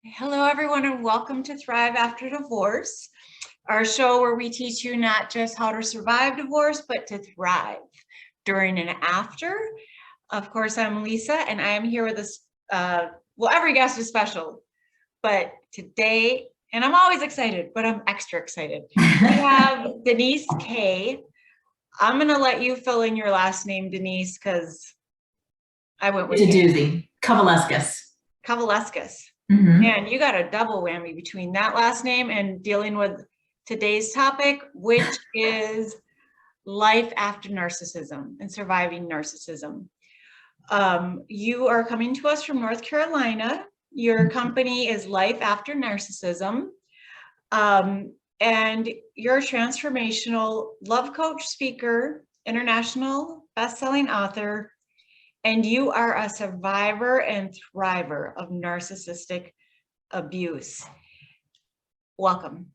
Hello, everyone, and welcome to Thrive After Divorce, our show where we teach you not just how to survive divorce, but to thrive during and after. Of course, I'm Lisa, and I am here with us. Well, every guest is special, but today, and I'm always excited, but I'm extra excited. We have Denise K. I'm going to let you fill in your last name, Denise, because I went with It's a doozy. Kavaliauskas. Kavaliauskas. Mm-hmm. And you got a double whammy between that last name and dealing with today's topic, which is life after narcissism and surviving narcissism. You are coming to us from North Carolina. Your company is Life After Narcissism. And you're a transformational love coach, speaker, international best-selling author, and you are a survivor and thriver of narcissistic abuse. Welcome.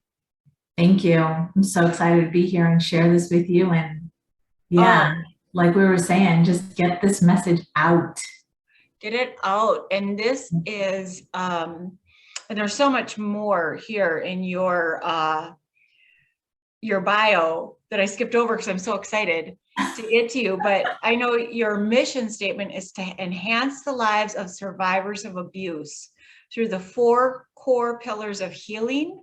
Thank you. I'm so excited to be here and share this with you. And like we were saying, just get this message out. Get it out. And this is, and there's so much more here in your bio that I skipped over because I'm so excited to get to you, but I know your mission statement is to enhance the lives of survivors of abuse through the 4 core pillars of healing,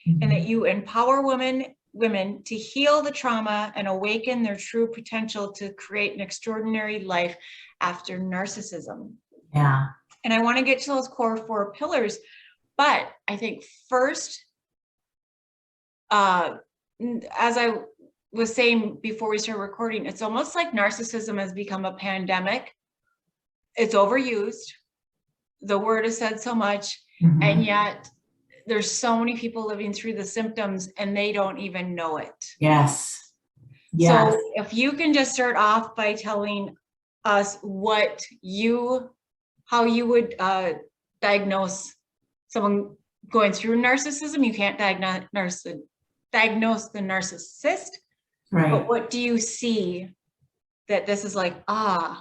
and that you empower women to heal the trauma and awaken their true potential to create an extraordinary life after narcissism. Yeah. And I want to get to those core 4 pillars, but I think first, as I was saying before we started recording, it's almost like narcissism has become a pandemic. It's overused. The word is said so much, and yet there's so many people living through the symptoms and they don't even know it. Yes. Yes. So if you can just start off by telling us how you would diagnose someone going through narcissism. You can't diagnose the narcissist. Right. But what do you see that this is like, the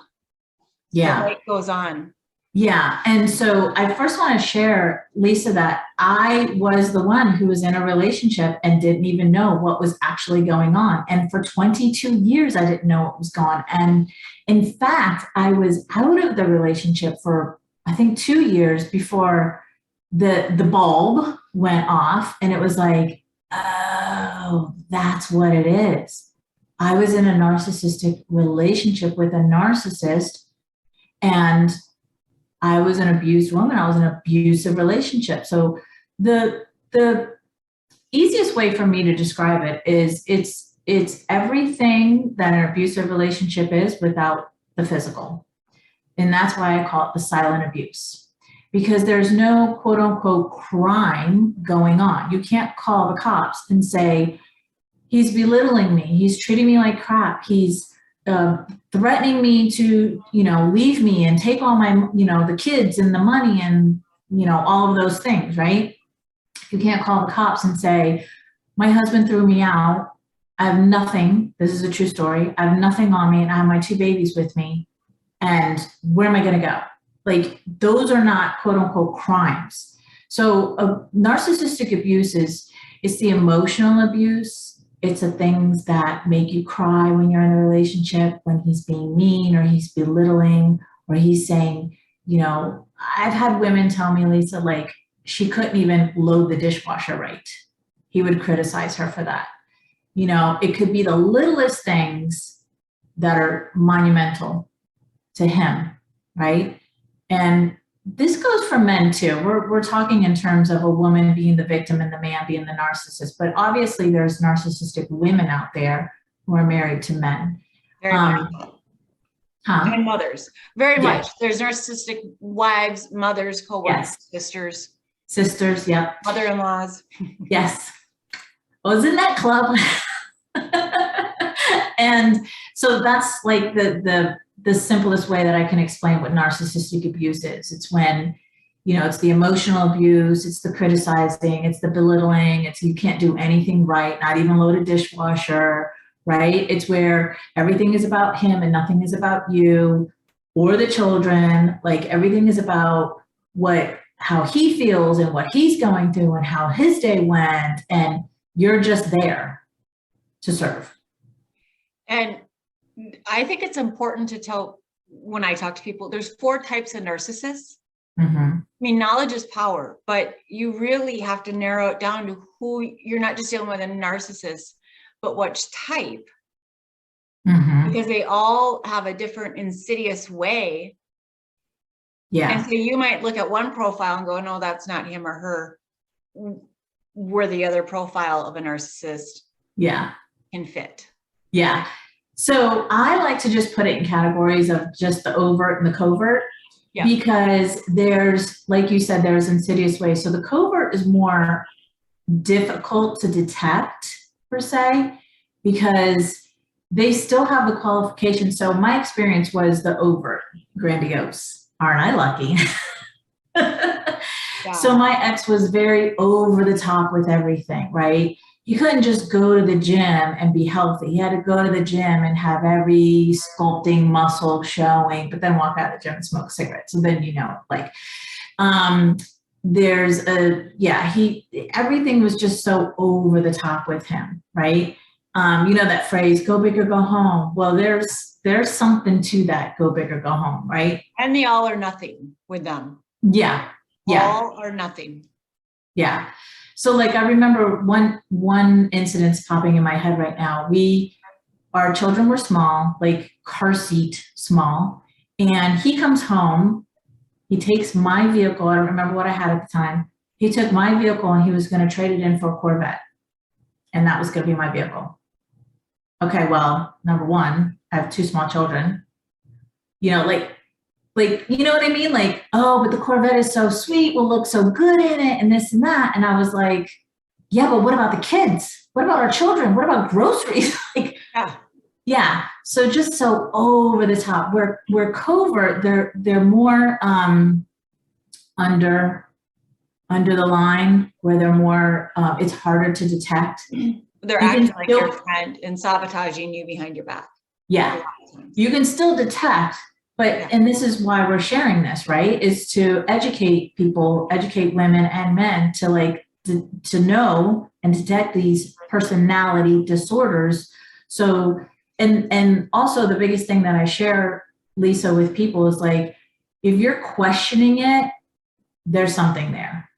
light goes on? Yeah. And so I first want to share, Lisa, that I was the one who was in a relationship and didn't even know what was actually going on. And for 22 years, I didn't know what was going on. And in fact, I was out of the relationship for, I think, 2 years before the bulb went off. And it was like, oh, that's what it is. I was in a narcissistic relationship with a narcissist, and I was an abused woman. I was in an abusive relationship. So the easiest way for me to describe it is it's everything that an abusive relationship is without the physical. And that's why I call it the silent abuse. Because there's no quote unquote crime going on. You can't call the cops and say, he's belittling me, he's treating me like crap, he's threatening me to, leave me and take all my, the kids and the money and, all of those things, right? You can't call the cops and say, my husband threw me out, I have nothing, this is a true story, I have nothing on me and I have my 2 babies with me, and where am I gonna go? Like, those are not quote unquote crimes. So narcissistic abuse is the emotional abuse. It's the things that make you cry when you're in a relationship, when he's being mean or he's belittling or he's saying, I've had women tell me, Lisa, like she couldn't even load the dishwasher right. He would criticize her for that. It could be the littlest things that are monumental to him, right? And this goes for men too. We're talking in terms of a woman being the victim and the man being the narcissist, but obviously there's narcissistic women out there who are married to men. Very much. And mothers. Very much. There's narcissistic wives, mothers, co-workers, sisters. Sisters, yeah. Mother-in-laws. Yes. I was in that club. And so that's like the simplest way that I can explain what narcissistic abuse is. It's when, it's the emotional abuse, it's the criticizing, it's the belittling, it's you can't do anything right, not even load a dishwasher, right? It's where everything is about him and nothing is about you or the children. Like everything is about what how he feels and what he's going through and how his day went. And you're just there to serve. And I think it's important to tell, when I talk to people, there's 4 types of narcissists. Mm-hmm. I mean, knowledge is power, but you really have to narrow it down to who you're not just dealing with a narcissist, but which type, Mm-hmm. because they all have a different insidious way. Yeah. And so you might look at one profile and go, no, that's not him or her, where the other profile of a narcissist Yeah. can fit. Yeah. So I like to just put it in categories of just the overt and the covert. Yeah. Because there's, like you said, there's insidious ways. So the covert is more difficult to detect per se, because they still have the qualifications. So my experience was the overt, grandiose. Aren't I lucky? Yeah. So my ex was very over the top with everything, right? He couldn't just go to the gym and be healthy. He had to go to the gym and have every sculpting muscle showing, but then walk out of the gym and smoke cigarettes. So then, there's everything was just so over the top with him, right? That phrase, go big or go home. Well, there's something to that, go big or go home, right? And the all or nothing with them. Yeah. Yeah. All or nothing. Yeah. So like, I remember one incident's popping in my head right now. Our children were small, like car seat small. And he comes home, he takes my vehicle. I don't remember what I had at the time. He took my vehicle and he was going to trade it in for a Corvette. And that was going to be my vehicle. Okay. Well, number one, I have 2 small children, you know what I mean? Like, oh, but the Corvette is so sweet, will look so good in it and this and that. And I was like, yeah, but what about the kids? What about our children? What about groceries? Yeah. So just so over the top. We're covert, they're more under the line, where they're more, it's harder to detect. They're acting like your friend and sabotaging you behind your back. Yeah. You can still detect. But, and this is why we're sharing this, right? Is to educate people, educate women and men to know and detect these personality disorders. So, and also the biggest thing that I share, Lisa, with people is like, if you're questioning it, there's something there.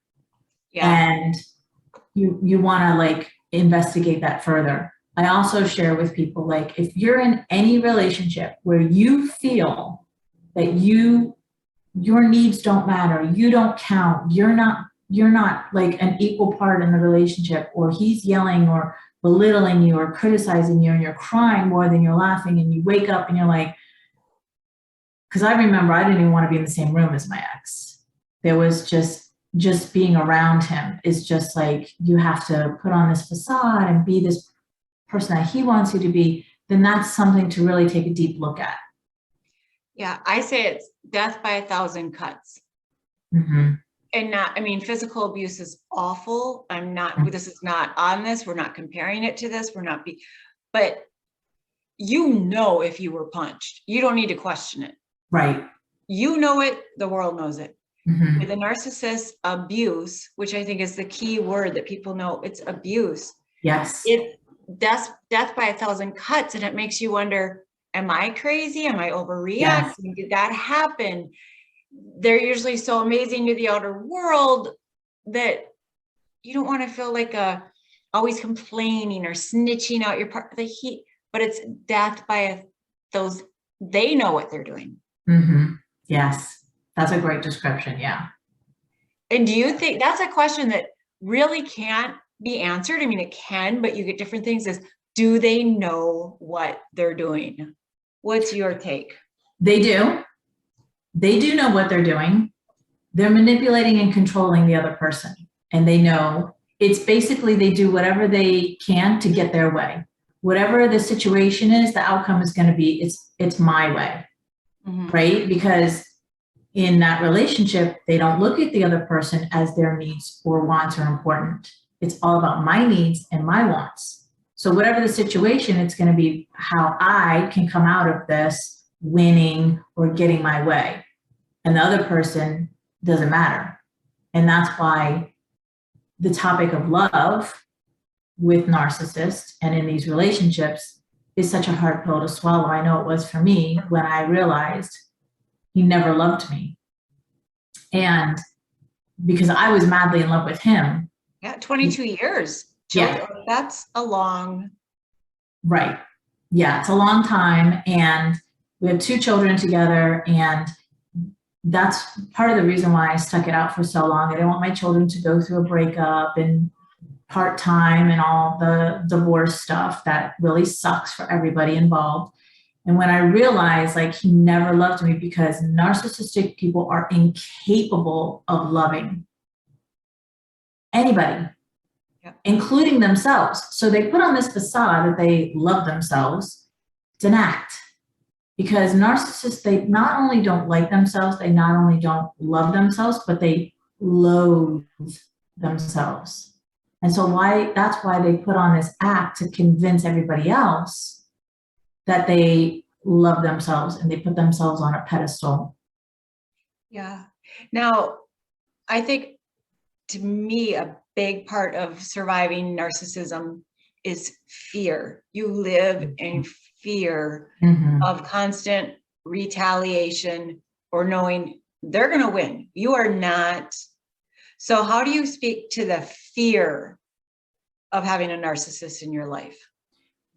Yeah. And you want to investigate that further. I also share with people, if you're in any relationship where you feel that your needs don't matter, you don't count, you're not an equal part in the relationship, or he's yelling or belittling you or criticizing you and you're crying more than you're laughing, and you wake up and you're like, because I remember I didn't even want to be in the same room as my ex. There was just being around him is just like, you have to put on this facade and be this person that he wants you to be. Then that's something to really take a deep look at. Yeah, I say it's death by 1,000 cuts. Mm-hmm. And physical abuse is awful. This is not on this. We're not comparing it to this. But if you were punched, you don't need to question it. Right. You know it, the world knows it. Mm-hmm. With the narcissist abuse, which I think is the key word that people know, it's abuse. Yes. It's death by 1,000 cuts. And it makes you wonder, am I crazy? Am I overreacting? Yes. Did that happen? They're usually so amazing to the outer world that you don't want to feel like always complaining or snitching out your part. But it's death by those. They know what they're doing. Mm-hmm. Yes, that's a great description. Yeah. And do you think that's a question that really can't be answered? It can, but you get different things. Do they know what they're doing? What's your take? They do. They do know what they're doing. They're manipulating and controlling the other person. And they know it's basically, they do whatever they can to get their way. Whatever the situation is, the outcome is going to be, it's my way. Mm-hmm. Right? Because in that relationship, they don't look at the other person as their needs or wants are important. It's all about my needs and my wants. So whatever the situation, it's going to be how I can come out of this winning or getting my way. And the other person doesn't matter. And that's why the topic of love with narcissists and in these relationships is such a hard pill to swallow. I know it was for me when I realized he never loved me. And because I was madly in love with him. Yeah, 22 years. Yeah. That's a long. Right. Yeah, it's a long time. And we have 2 children together. And that's part of the reason why I stuck it out for so long. I didn't want my children to go through a breakup and part-time and all the divorce stuff that really sucks for everybody involved. And when I realized like he never loved me, because narcissistic people are incapable of loving anybody, including themselves. So they put on this facade that they love themselves. It's an act. Because narcissists, they not only don't like themselves, they not only don't love themselves, but they loathe themselves. And so that's why they put on this act to convince everybody else that they love themselves, and they put themselves on a pedestal. Yeah. Now, I think to me, a big part of surviving narcissism is fear. You live in fear of constant retaliation or knowing they're going to win. You are not. So how do you speak to the fear of having a narcissist in your life?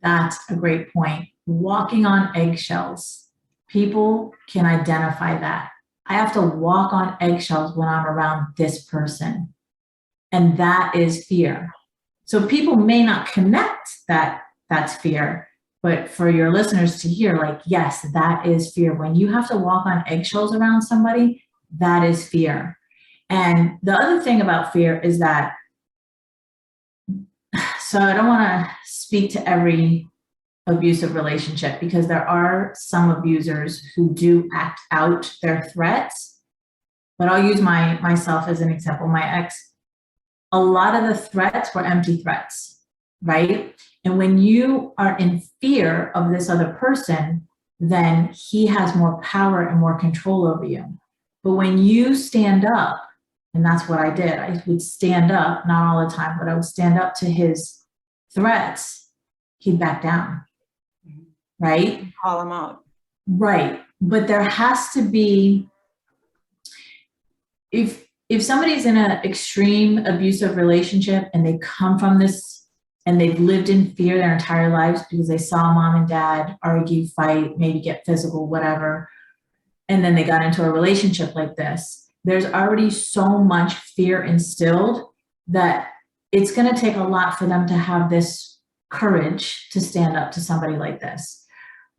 That's a great point. Walking on eggshells. People can identify that. I have to walk on eggshells when I'm around this person. And that is fear. So people may not connect that that's fear, but for your listeners to hear, like, yes, that is fear. When you have to walk on eggshells around somebody, that is fear. And the other thing about fear is that, so I don't want to speak to every abusive relationship, because there are some abusers who do act out their threats, but I'll use myself as an example. My ex, a lot of the threats were empty threats, right? And when you are in fear of this other person, then he has more power and more control over you. But when you stand up, and that's what I did, I would stand up, not all the time, but I would stand up to his threats, he'd back down, right? Call him out. Right. But there has to be, if somebody's in an extreme abusive relationship and they come from this and they've lived in fear their entire lives because they saw mom and dad argue, fight, maybe get physical, whatever, and then they got into a relationship like this, there's already so much fear instilled that it's going to take a lot for them to have this courage to stand up to somebody like this.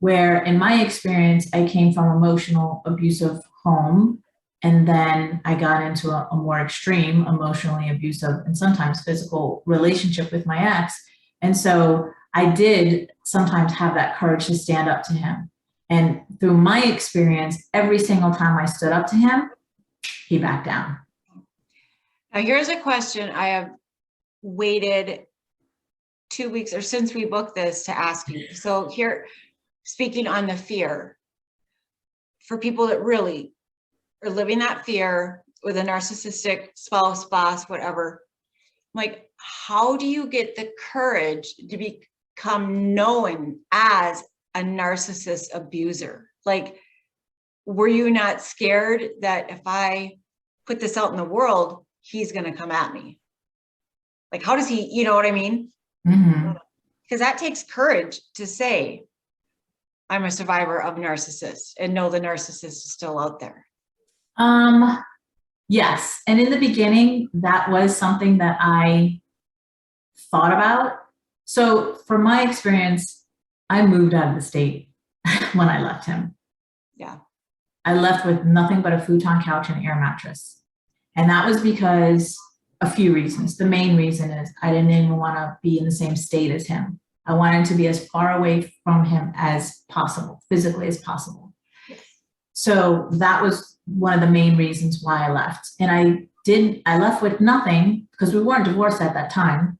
Where in my experience, I came from emotional abusive home, and then I got into a more extreme, emotionally abusive and sometimes physical relationship with my ex. And so I did sometimes have that courage to stand up to him. And through my experience, every single time I stood up to him, he backed down. Now, here's a question I have waited 2 weeks or since we booked this to ask you. So here, speaking on the fear, for people that really are living that fear with a narcissistic spouse, boss, whatever, like, how do you get the courage to become known as a narcissist abuser? Like, were you not scared that if I put this out in the world, he's going to come at me? Like, how does he, you know what I mean? Because that takes courage to say, I'm a survivor of narcissists, and know the narcissist is still out there. Yes. And in the beginning, that was something that I thought about. So from my experience, I moved out of the state when I left him. Yeah. I left with nothing but a futon couch and air mattress. And that was because a few reasons. The main reason is I didn't even want to be in the same state as him. I wanted to be as far away from him as possible, physically as possible. So that was one of the main reasons why I left. And I left with nothing because we weren't divorced at that time,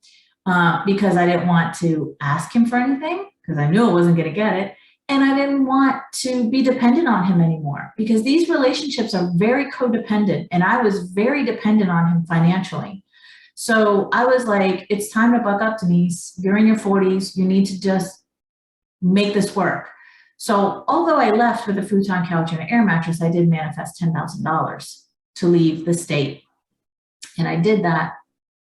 because I didn't want to ask him for anything because I knew I wasn't going to get it. And I didn't want to be dependent on him anymore because these relationships are very codependent. And I was very dependent on him financially. So I was like, it's time to buck up, Denise. You're in your 40s. You need to just make this work. So although I left with a futon couch and an air mattress, I did manifest $10,000 to leave the state. And I did that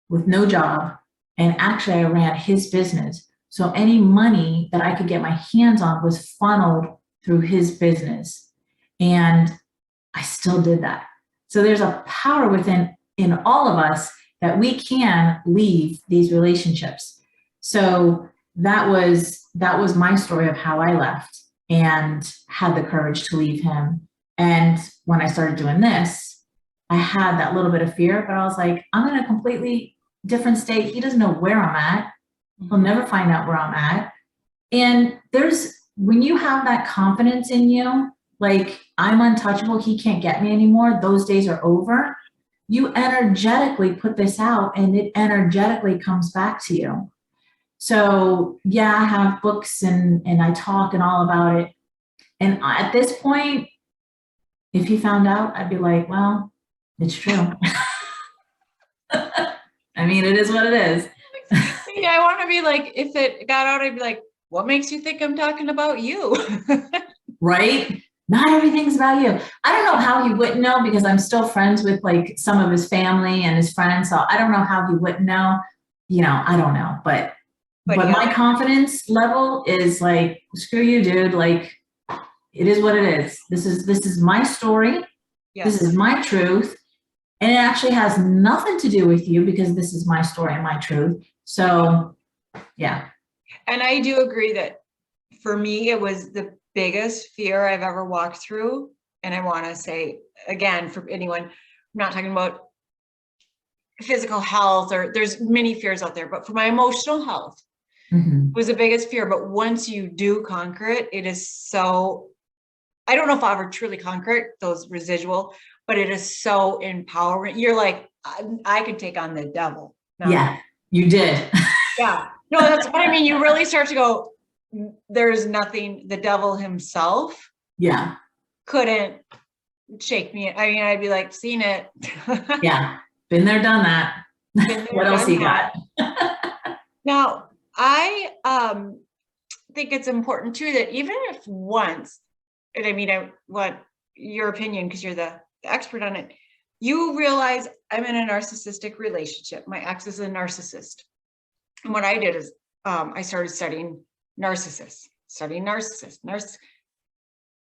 with no job. And actually I ran his business. So any money that I could get my hands on was funneled through his business. And I still did that. So there's a power within in all of us that we can leave these relationships. So that was my story of how I left and had the courage to leave him. And when I started doing this, I had that little bit of fear, but I was like, I'm in a completely different state. He doesn't know where I'm at. He'll never find out where I'm at. And when you have that confidence in you, like I'm untouchable, he can't get me anymore, those days are over. You energetically put this out and it energetically comes back to you. So yeah, I have books and I talk and all about it. And at this point, if he found out, I'd be like, well, it's true. I mean, it is what it is. Yeah, I want to be like, if it got out, I'd be like, what makes you think I'm talking about you? Right? Not everything's about you. I don't know how he wouldn't know because I'm still friends with like some of his family and his friends. So I don't know how he wouldn't know. I don't know. But yeah. My confidence level is like, screw you, dude. Like, it is what it is. This is my story. Yes. This is my truth. And it actually has nothing to do with you because this is my story and my truth. So, yeah. And I do agree that for me, it was the biggest fear I've ever walked through. And I want to say, again, for anyone, I'm not talking about physical health or there's many fears out there, but for my emotional health was the biggest fear. But once you do conquer it, it is so, I don't know if I'll ever truly conquer it, those residual, but it is so empowering. You're like, I could take on the devil. No. Yeah, you did. Yeah. No, that's what I mean. You really start to go, there's nothing, the devil himself. Yeah. Couldn't shake me. I mean, I'd be like, seen it. Yeah. Been there, done that. What else you got? Now, I think it's important too, that even if once, and I mean, I want your opinion because you're the expert on it, you realize I'm in a narcissistic relationship. My ex is a narcissist. And what I did is I started studying narcissists.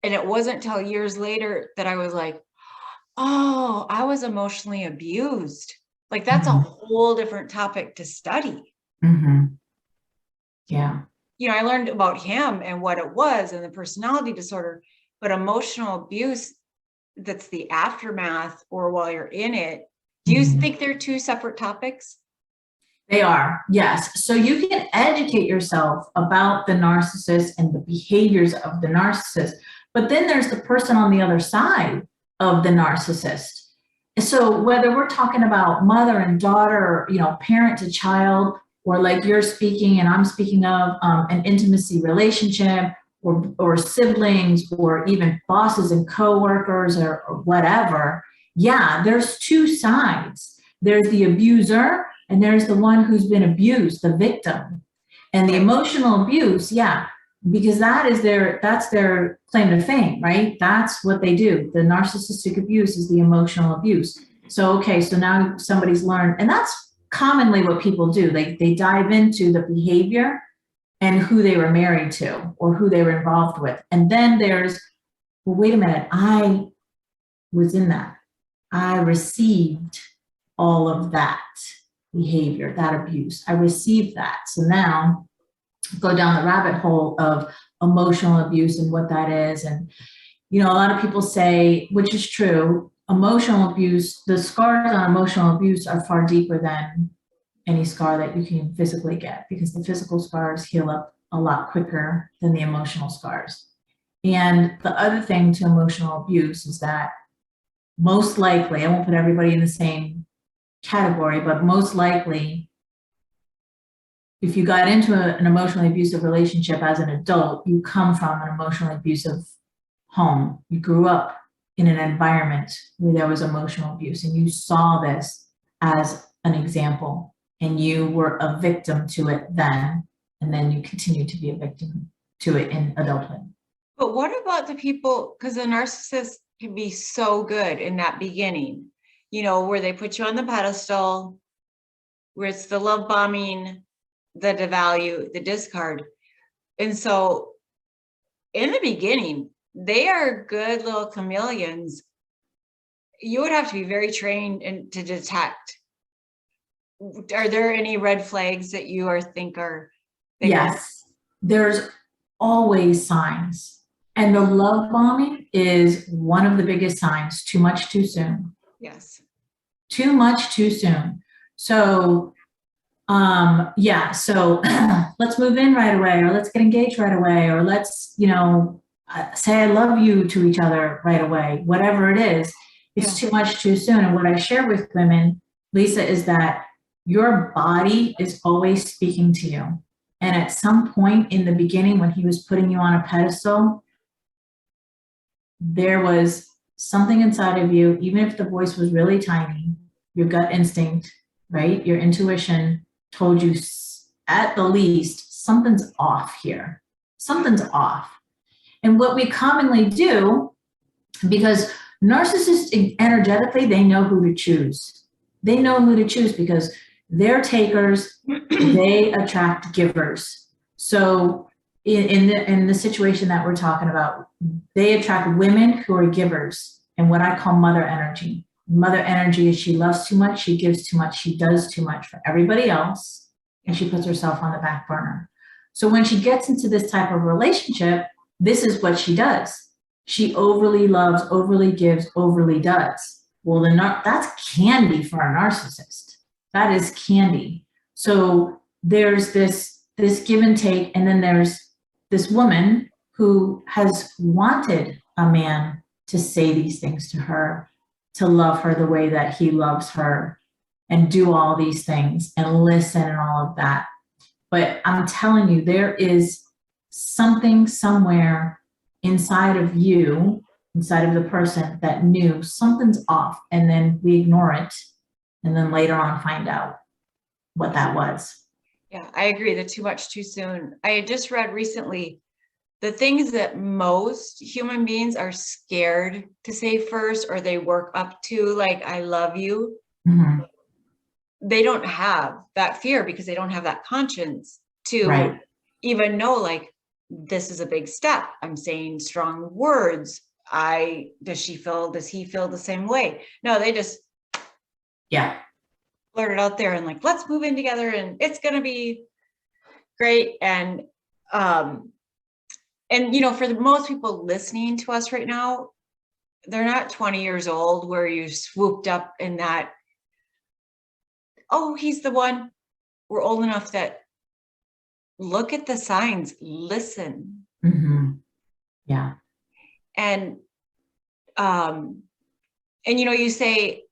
And it wasn't until years later that I was like, oh, I was emotionally abused. Like that's a whole different topic to study. Yeah. I learned about him and what it was and the personality disorder, but emotional abuse, that's the aftermath or while you're in it. Do you think they're two separate topics? They are, yes. So you can educate yourself about the narcissist and the behaviors of the narcissist, but then there's the person on the other side of the narcissist. So whether we're talking about mother and daughter, or, parent to child, or like you're speaking and I'm speaking of an intimacy relationship, or siblings, or even bosses and coworkers, or whatever. Yeah, there's two sides. There's the abuser and there's the one who's been abused, the victim. And the emotional abuse, yeah, because that's their claim to fame, right? That's what they do. The narcissistic abuse is the emotional abuse. So, okay, so now somebody's learned, and that's commonly what people do. They dive into the behavior and who they were married to or who they were involved with. And then there's, well, wait a minute, I was in that. I received all of that behavior, that abuse. I received that. So now go down the rabbit hole of emotional abuse and what that is. And, a lot of people say, which is true, emotional abuse, the scars on emotional abuse are far deeper than any scar that you can physically get, because the physical scars heal up a lot quicker than the emotional scars. And the other thing to emotional abuse is that most likely, I won't put everybody in the same category, but most likely if you got into an emotionally abusive relationship as an adult, you come from an emotionally abusive home. You grew up in an environment where there was emotional abuse, and you saw this as an example, and you were a victim to it then, and then you continue to be a victim to it in adulthood. But what about the people, because the narcissist can be so good in that beginning, you know, where they put you on the pedestal, where it's the love bombing, the devalue, the discard. And so in the beginning, they are good little chameleons. You would have to be very trained to detect. Are there any red flags that you think are? Yes, there's always signs. And the love bombing is one of the biggest signs. Too much, too soon. Yes. Too much, too soon. So, yeah, so let's move in right away, or let's get engaged right away, or let's, you know, say I love you to each other right away. Whatever it is, it's too much, too soon. And what I share with women, Lisa, is that your body is always speaking to you. And at some point in the beginning, when he was putting you on a pedestal, there was something inside of you, even if the voice was really tiny, your gut instinct, right? Your intuition told you at the least, something's off here. Something's off. And what we commonly do, because narcissists energetically, they know who to choose. They know who to choose because they're takers, they attract givers. So in the situation that we're talking about, they attract women who are givers and what I call mother energy. Mother energy is she loves too much, she gives too much, she does too much for everybody else, and she puts herself on the back burner. So when she gets into this type of relationship, this is what she does. She overly loves, overly gives, overly does. Well, that's candy for a narcissist. That is candy. So there's this give and take, and then there's this woman who has wanted a man to say these things to her, to love her the way that he loves her, and do all these things and listen and all of that. But I'm telling you, there is something somewhere inside of you, inside of the person, that knew something's off, and then we ignore it, and then later on find out what that was. Yeah, I agree. The too much, too soon. I just read recently the things that most human beings are scared to say first, or they work up to, like, I love you. Mm-hmm. They don't have that fear because they don't have that conscience to Right. even know, like, this is a big step. I'm saying strong words. Does he feel the same way? No, they just blurt it out there and like, let's move in together and it's going to be great. And you know, for the most people listening to us right now, they're not 20 years old where you swooped up in that, oh, he's the one. We're old enough that look at the signs, listen. Mm-hmm. Yeah. And you know, you say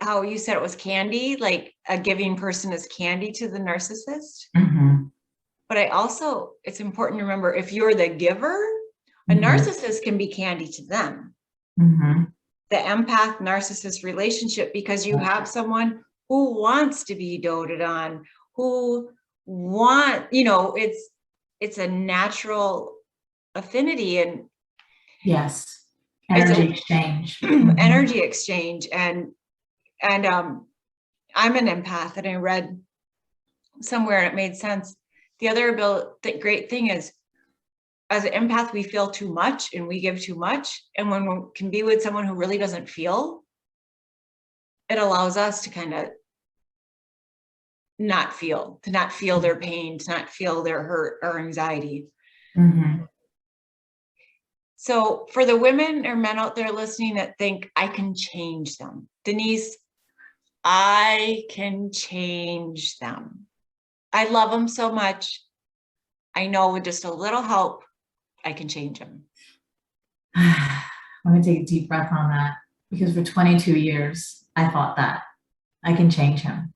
how you said it was candy, like a giving person is candy to the narcissist. Mm-hmm. But it's important to remember, if you're the giver, a Mm-hmm. narcissist can be candy to them. Mm-hmm. The empath narcissist relationship, because you have someone who wants to be doted on, who you know, it's a natural affinity, and yes, energy exchange. Energy exchange. And I'm an empath, and I read somewhere and it made sense. The other great thing is, as an empath, we feel too much and we give too much. And when we can be with someone who really doesn't feel, it allows us to kind of not feel their pain, to not feel their hurt or anxiety. Mm-hmm. So for the women or men out there listening that think, I can change them, Denise, I can change them. I love them so much. I know with just a little help, I can change them. I'm going to take a deep breath on that, because for 22 years, I thought that I can change him.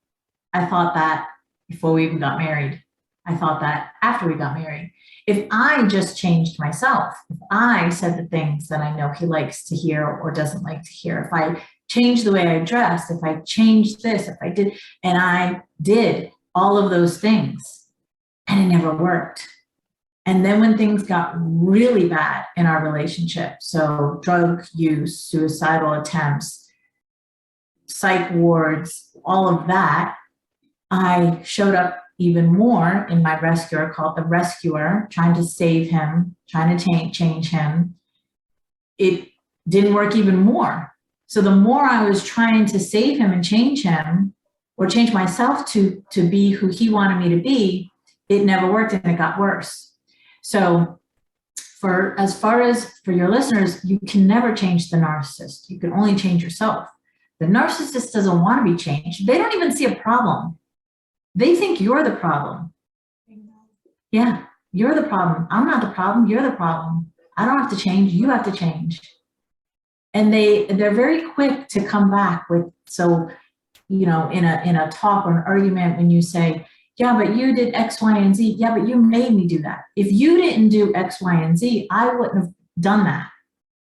I thought that before we even got married. I thought that after we got married. If I just changed myself, if I said the things that I know he likes to hear or doesn't like to hear, if I changed the way I dressed, if I changed this, if I did, and I did all of those things, and it never worked. And then when things got really bad in our relationship, so drug use, suicidal attempts, psych wards, all of that, I showed up even more in my rescuer, called the rescuer, trying to save him, trying to change him. It didn't work even more. So the more I was trying to save him and change him, or change myself to be who he wanted me to be, it never worked and it got worse. So as far as for your listeners, you can never change the narcissist. You can only change yourself. The narcissist doesn't want to be changed. They don't even see a problem. They think you're the problem. Yeah, you're the problem. I'm not the problem. You're the problem. I don't have to change. You have to change. And they're very quick to come back with, so, you know, in a talk or an argument, when you say, yeah, but you did X, Y, and Z. Yeah, but you made me do that. If you didn't do X, Y, and Z, I wouldn't have done that.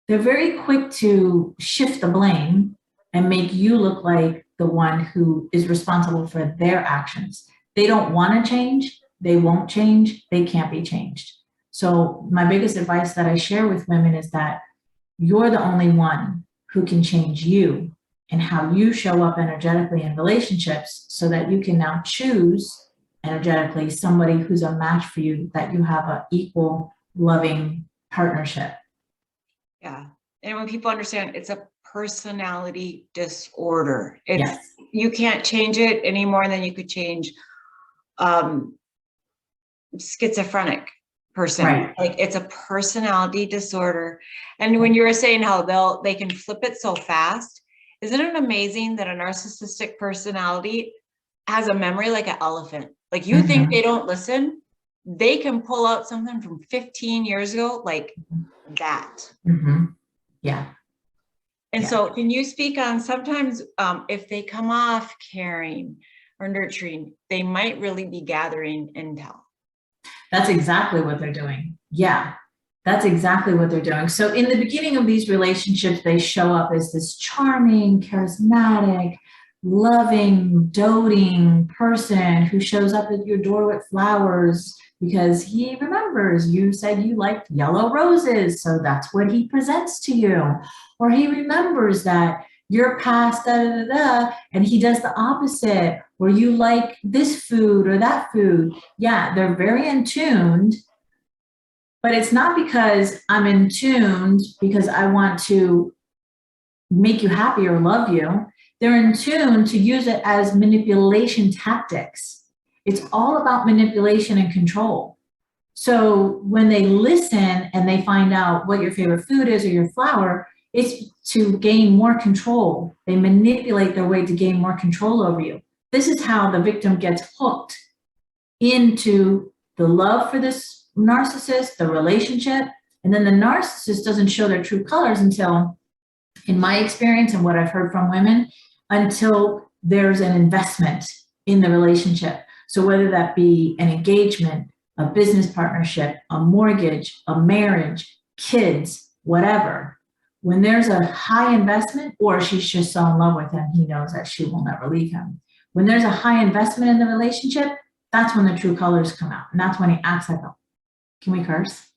They're very quick to shift the blame and make you look like the one who is responsible for their actions. They don't want to change. They won't change. They can't be changed. So my biggest advice that I share with women is that you're the only one who can change you and how you show up energetically in relationships, so that you can now choose energetically somebody who's a match for you, that you have an equal, loving partnership. Yeah. And when people understand it's a personality disorder, it's, yes. You can't change it any more than you could change schizophrenic person. Right. Like, it's a personality disorder. And when you were saying how they can flip it so fast, isn't it amazing that a narcissistic personality has a memory like an elephant? Like, you think they don't listen, they can pull out something from 15 years ago like that. Yeah. And so can you speak on sometimes if they come off caring or nurturing, they might really be gathering intel? That's exactly what they're doing. Yeah, that's exactly what they're doing. So in the beginning of these relationships, they show up as this charming, charismatic, loving, doting person who shows up at your door with flowers because he remembers you said you liked yellow roses, so that's what he presents to you. Or he remembers that you're past da da da da, and he does the opposite, or you like this food or that food. Yeah, they're very in tuned, but it's not because I'm in tuned because I want to make you happy or love you. They're in tune to use it as manipulation tactics. It's all about manipulation and control. So when they listen and they find out what your favorite food is or your flower, it's to gain more control. They manipulate their way to gain more control over you. This is how the victim gets hooked into the love for this narcissist, the relationship, and then the narcissist doesn't show their true colors until, in my experience and what I've heard from women, until there's an investment in the relationship. So whether that be an engagement, a business partnership, a mortgage, a marriage, kids, whatever, when there's a high investment, or she's just so in love with him, he knows that she will never leave him. When there's a high investment in the relationship, that's when the true colors come out. And that's when he acts like a, can we curse?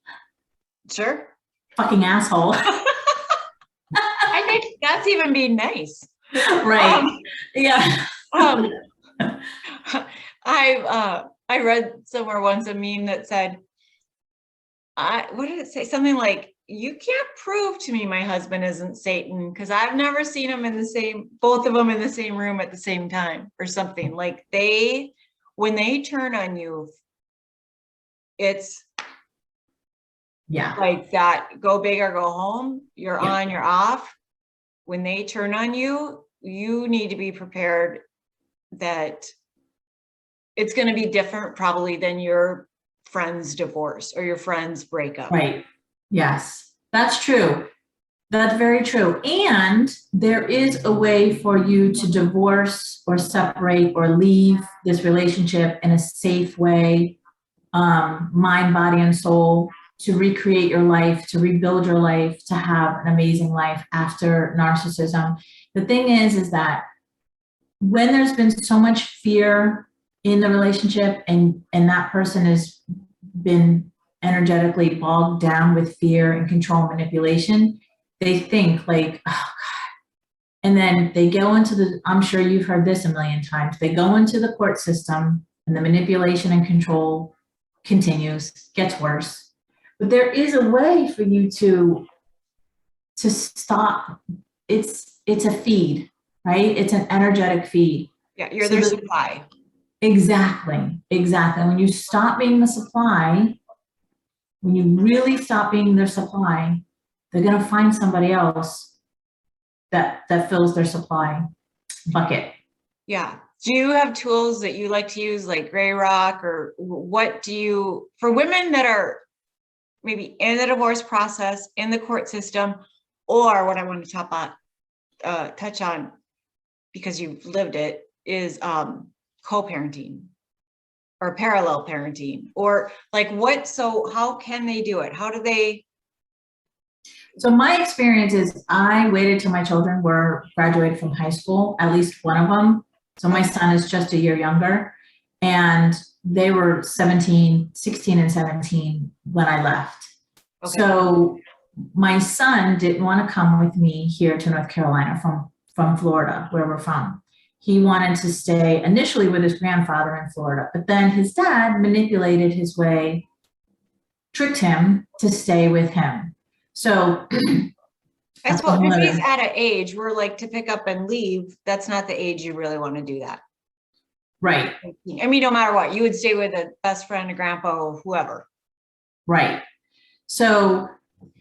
Sure. Fucking asshole. I think that's even being nice. Right. Yeah. I read somewhere once a meme that said, what did it say? Something like, you can't prove to me my husband isn't Satan because I've never seen them both of them in the same room at the same time, or something. Like, when they turn on you, it's like that, go big or go home. You're on, you're off. When they turn on you, you need to be prepared that it's going to be different probably than your friend's divorce or your friend's breakup. Right. Yes, that's true. That's very true. And there is a way for you to divorce or separate or leave this relationship in a safe way, mind, body, and soul, to recreate your life, to rebuild your life, to have an amazing life after narcissism. The thing is that when there's been so much fear in the relationship and that person has been energetically bogged down with fear and control and manipulation, they think like, oh God. And then they go into the, I'm sure you've heard this a million times, they go into the court system and the manipulation and control continues, gets worse. But there is a way for you to stop. It's a feed, right? It's an energetic feed. Yeah, you're their supply. Exactly. When you stop being the supply, when you really stop being their supply, they're going to find somebody else that fills their supply bucket. Yeah. Do you have tools that you like to use, like Gray Rock, or what do you, for women that are maybe in the divorce process, in the court system, or what I want to touch on, because you've lived it, is co-parenting or parallel parenting, or like what, so how can they do it? How do they? So my experience is I waited till my children were graduated from high school, at least one of them. So my son is just a year younger, and they were 16 and 17 when I left. Okay. So my son didn't want to come with me here to North Carolina from Florida, where we're from. He wanted to stay initially with his grandfather in Florida, but then his dad manipulated his way, tricked him to stay with him. So that's what, if he's at an age where like to pick up and leave, that's not the age you really want to do that. Right. I mean, no matter what, you would stay with a best friend, a grandpa, or whoever. Right. So,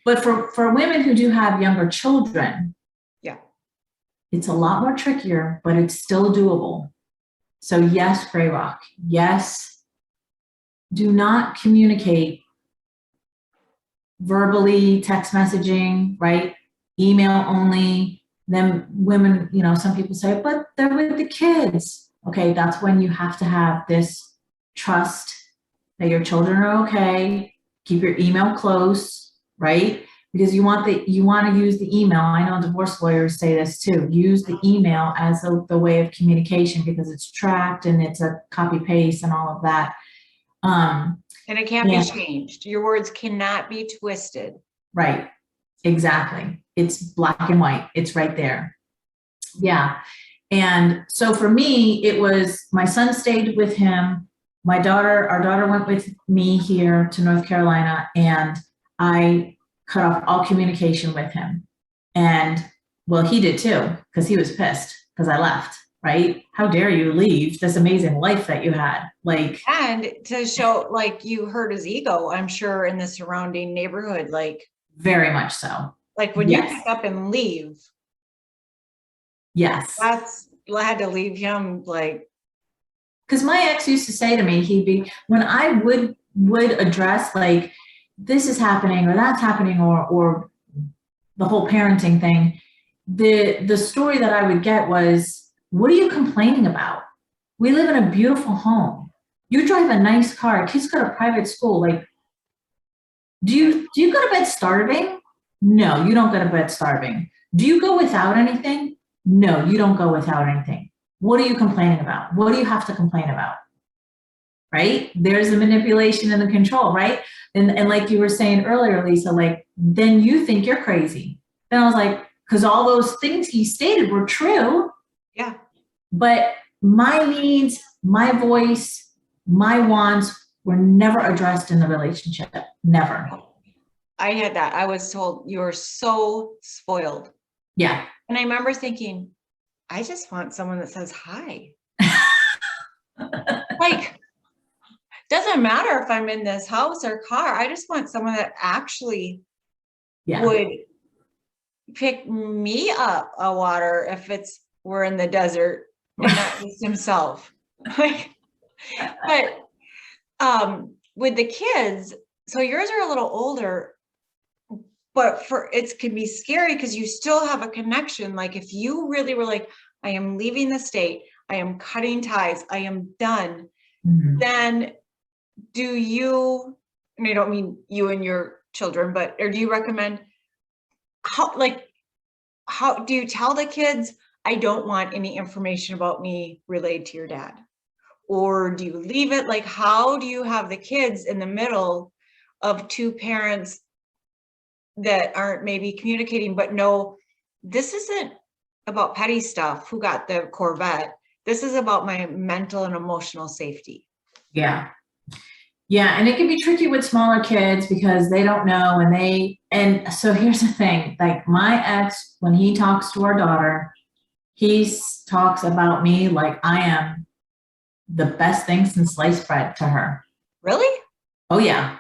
but for women who do have younger children, yeah, it's a lot more trickier, but it's still doable. So yes, Gray Rock. Yes. Do not communicate verbally, text messaging, right? Email only. Then women, some people say, but they're with the kids. Okay, that's when you have to have this trust that your children are okay. Keep your email close, right? Because you want to use the email. I know divorce lawyers say this too. Use the email as the way of communication because it's tracked and it's a copy paste and all of that. And it can't be changed. Your words cannot be twisted. Right. Exactly. It's black and white. It's right there. Yeah. And so for me, it was my son stayed with him. Our daughter went with me here to North Carolina, and I cut off all communication with him. And well, he did too, because he was pissed because I left. Right? How dare you leave this amazing life that you had? Like, and to show like you hurt his ego, I'm sure, in the surrounding neighborhood, like very much so. Like when you pick up and leave. Yes. I had to leave him like. Because my ex used to say to me, when I would address like this is happening or that's happening or the whole parenting thing, the story that I would get was, what are you complaining about? We live in a beautiful home. You drive a nice car. Kids go to private school. Like, do you go to bed starving? No, you don't go to bed starving. Do you go without anything? No, you don't go without anything. What are you complaining about? What do you have to complain about? Right? There's the manipulation and the control, right? And like you were saying earlier, Lisa, like, then you think you're crazy. Then I was like, because all those things he stated were true. Yeah. But my needs, my voice, my wants were never addressed in the relationship. Never. I had that. I was told you were so spoiled. Yeah. And I remember thinking, I just want someone that says hi. Like, doesn't matter if I'm in this house or car. I just want someone that actually would pick me up a water if we're in the desert and not just himself. But with the kids, so yours are a little older. but it can be scary because you still have a connection. Like if you really were like, I am leaving the state, I am cutting ties, I am done, then do you, and I don't mean you and your children, but, or do you recommend how do you tell the kids, I don't want any information about me related to your dad? Or do you leave it? Like, how do you have the kids in the middle of two parents that aren't maybe communicating, but no, this isn't about petty stuff, who got the Corvette. This is about my mental and emotional safety. Yeah. Yeah. And it can be tricky with smaller kids because they don't know. And so here's the thing, like my ex, when he talks to our daughter, he talks about me like I am the best thing since sliced bread to her. Really? Oh yeah.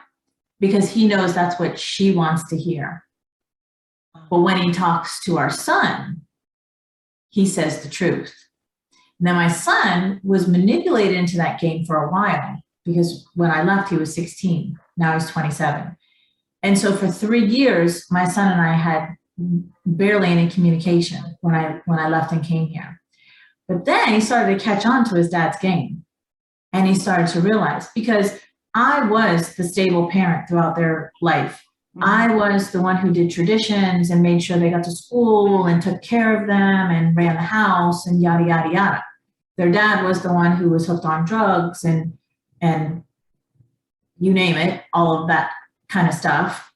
Because he knows that's what she wants to hear. But when he talks to our son, he says the truth. Now my son was manipulated into that game for a while because when I left, he was 16. Now he's 27. And so for 3 years, my son and I had barely any communication when I left and came here. But then he started to catch on to his dad's game. And he started to realize, because I was the stable parent throughout their life. I was the one who did traditions and made sure they got to school and took care of them and ran the house and yada, yada, yada. Their dad was the one who was hooked on drugs and you name it, all of that kind of stuff.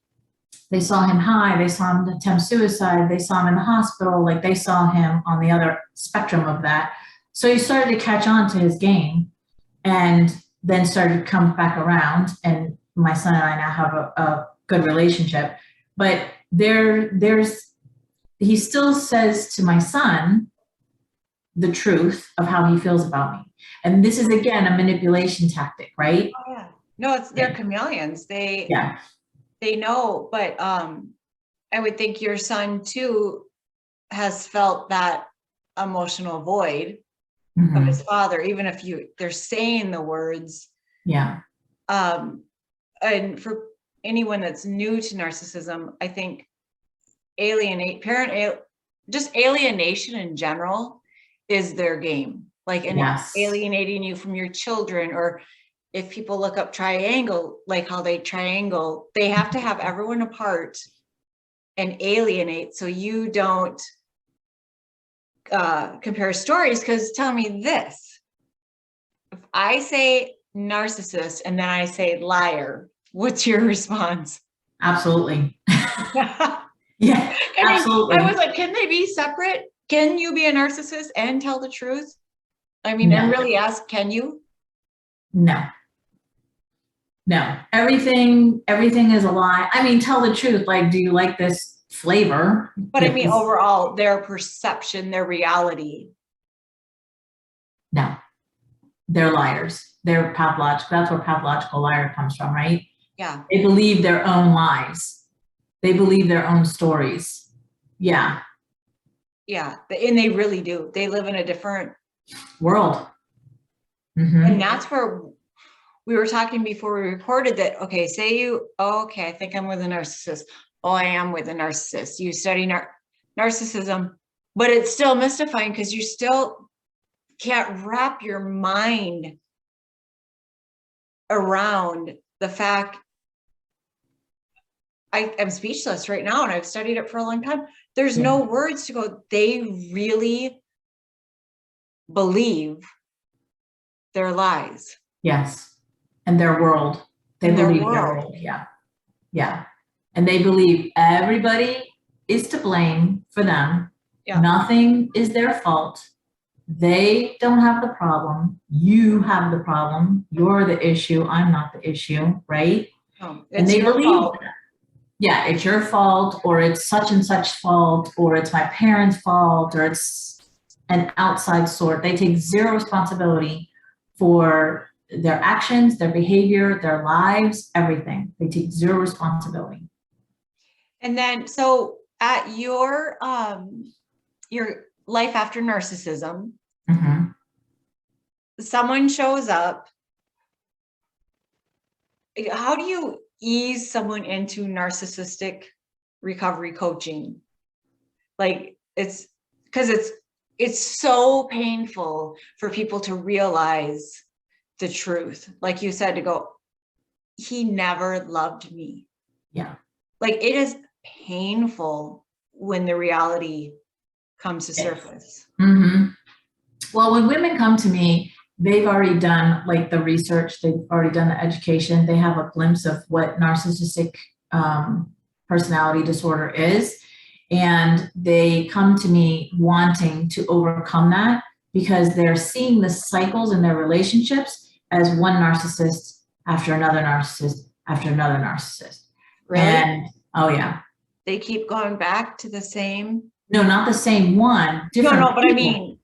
They saw him high, they saw him attempt suicide, they saw him in the hospital, like they saw him on the other spectrum of that. So he started to catch on to his game and then started to come back around. And my son and I now have a good relationship. But he still says to my son the truth of how he feels about me. And this is, again, a manipulation tactic, right? Oh, yeah. No, they're chameleons. They know, but I would think your son too has felt that emotional void of his father, even if they're saying the words. Yeah. And for anyone that's new to narcissism, I think just alienation in general is their game. Like, alienating you from your children, or if people look up triangle, like how they triangle, they have to have everyone apart and alienate so you don't compare stories. Because tell me this, if I say narcissist and then I say liar, what's your response? Absolutely. Yeah, absolutely. I was like, can they be separate? Can you be a narcissist and tell the truth? I mean, and really ask, can you? No. Everything is a lie. I mean, tell the truth. Like, do you like this flavor? But I mean, overall, their perception, their reality. No, they're liars. They're pathological. That's where pathological liar comes from, right? Yeah. They believe their own lies. They believe their own stories. Yeah. Yeah. And they really do. They live in a different world. And that's where we were talking before we recorded that, okay, I think I'm with a narcissist. Oh, I am with a narcissist. You study narcissism, but it's still mystifying because you still can't wrap your mind around the fact. I'm speechless right now, and I've studied it for a long time. There's no words to go. They really believe their lies. Yes. And their world. They believe their world. Yeah. Yeah. And they believe everybody is to blame for them. Yeah. Nothing is their fault. They don't have the problem. You have the problem. You're the issue. I'm not the issue. Right? Oh, and they believe that. Yeah, it's your fault, or it's such and such fault, or it's my parents' fault, or it's an outside sort. They take zero responsibility for their actions, their behavior, their lives, everything. They take zero responsibility. And then, so at your Life After Narcissism, someone shows up. How do you ease someone into narcissistic recovery coaching. Like it's because it's so painful for people to realize the truth. Like you said, to go, he never loved me. Yeah. Like it is painful when the reality comes to surface. Mm-hmm. Well, when women come to me, they've already done like the research, they've already done the education, they have a glimpse of what narcissistic personality disorder is. And they come to me wanting to overcome that because they're seeing the cycles in their relationships as one narcissist after another narcissist after another narcissist. Really? And oh yeah. They keep going back to the same. No, not the same one. Different No, but people. I mean,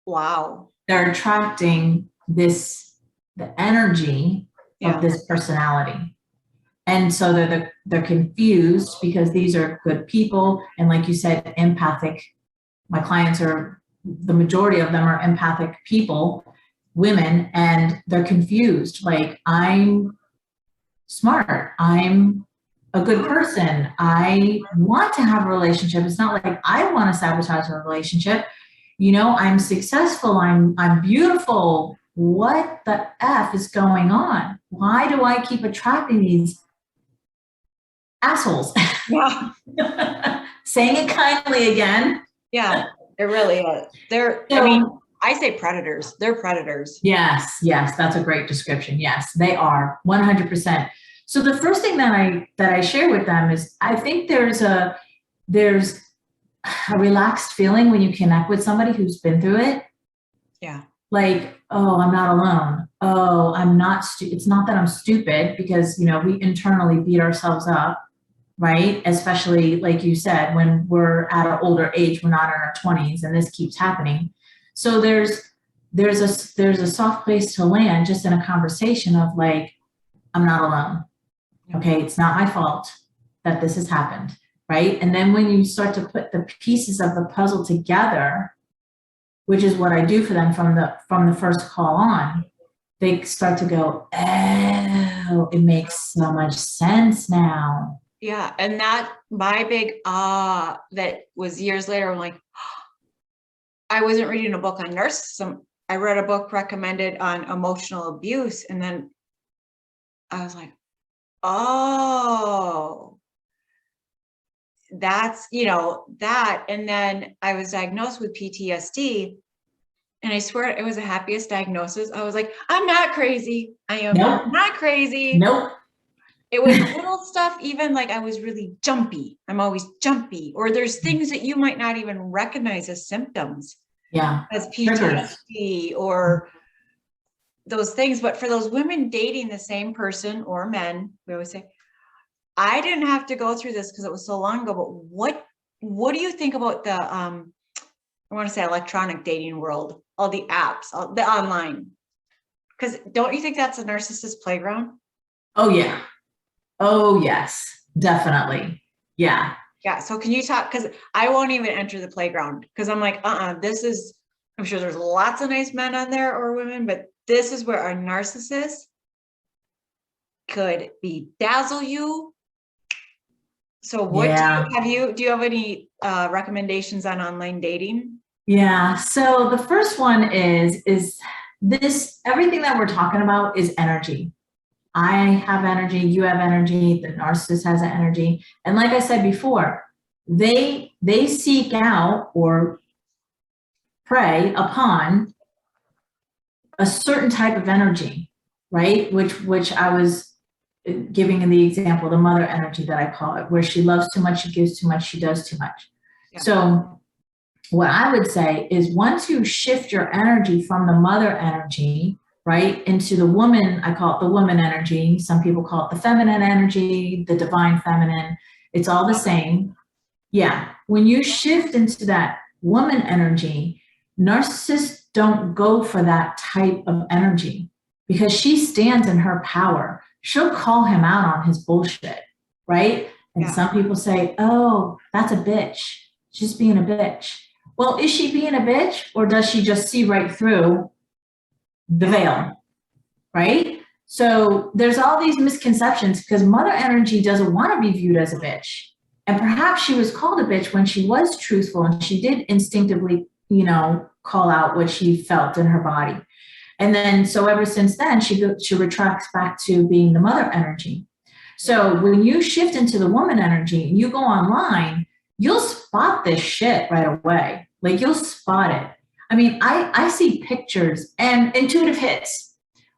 wow. They're attracting the energy of this personality. And so they're confused because these are good people. And like you said, empathic. My clients are, the majority of them are empathic people, women, and they're confused. Like, I'm smart. I'm a good person. I want to have a relationship. It's not like I want to sabotage a relationship. You know, I'm successful. I'm beautiful. What the F is going on? Why do I keep attracting these assholes? Yeah. Saying it kindly again. Yeah, it really is. I mean, I say predators. They're predators. Yes, that's a great description. Yes, they are 100%. So the first thing that I share with them is I think there's a relaxed feeling when you connect with somebody who's been through it. Yeah. Like, oh, I'm not alone. Oh, I'm not it's not that I'm stupid, because, you know, we internally beat ourselves up, right? Especially like you said, when we're at an older age, we're not in our 20s and this keeps happening. So there's a soft place to land just in a conversation of like, I'm not alone. Okay, it's not my fault that this has happened, right? And then when you start to put the pieces of the puzzle together, which is what I do for them from the first call on, they start to go, oh, it makes so much sense now. Yeah, and that my big that was years later. I'm like, I wasn't reading a book on narcissism. I read a book recommended on emotional abuse, and then I was like, oh, that's, you know, that. And then I was diagnosed with PTSD, and I swear it was the happiest diagnosis. I was like, I'm not crazy. I am not crazy. Nope. It was little stuff, even like I was really jumpy. I'm always jumpy. Or there's things that you might not even recognize as symptoms. Yeah. As PTSD or those things. But for those women dating the same person, or men, we always say, I didn't have to go through this because it was so long ago. But what do you think about the I want to say electronic dating world, all the apps, all the online? Because don't you think that's a narcissist playground? Oh yeah. Oh yes, definitely. Yeah. Yeah. So can you talk? Because I won't even enter the playground, because I'm like, I'm sure there's lots of nice men on there or women, but this is where a narcissist could bedazzle you. So what do you have any recommendations on online dating? Yeah. So the first one is this, everything that we're talking about is energy. I have energy, you have energy, the narcissist has energy. And like I said before, they seek out or prey upon a certain type of energy, right? Which I was giving in the example, the mother energy that I call it, where she loves too much, she gives too much, she does too much. Yeah. So what I would say is, once you shift your energy from the mother energy, right, into the woman, I call it the woman energy. Some people call it the feminine energy, the divine feminine. It's all the same. Yeah. When you shift into that woman energy, narcissists don't go for that type of energy because she stands in her power. She'll call him out on his bullshit, right? And some people say, oh, that's a bitch. She's being a bitch. Well, is she being a bitch, or does she just see right through the veil, right? So there's all these misconceptions because mother energy doesn't want to be viewed as a bitch. And perhaps she was called a bitch when she was truthful and she did instinctively, call out what she felt in her body. And then, so ever since then, she retracts back to being the mother energy. So when you shift into the woman energy and you go online, you'll spot this shit right away. Like you'll spot it. I mean, I see pictures and intuitive hits,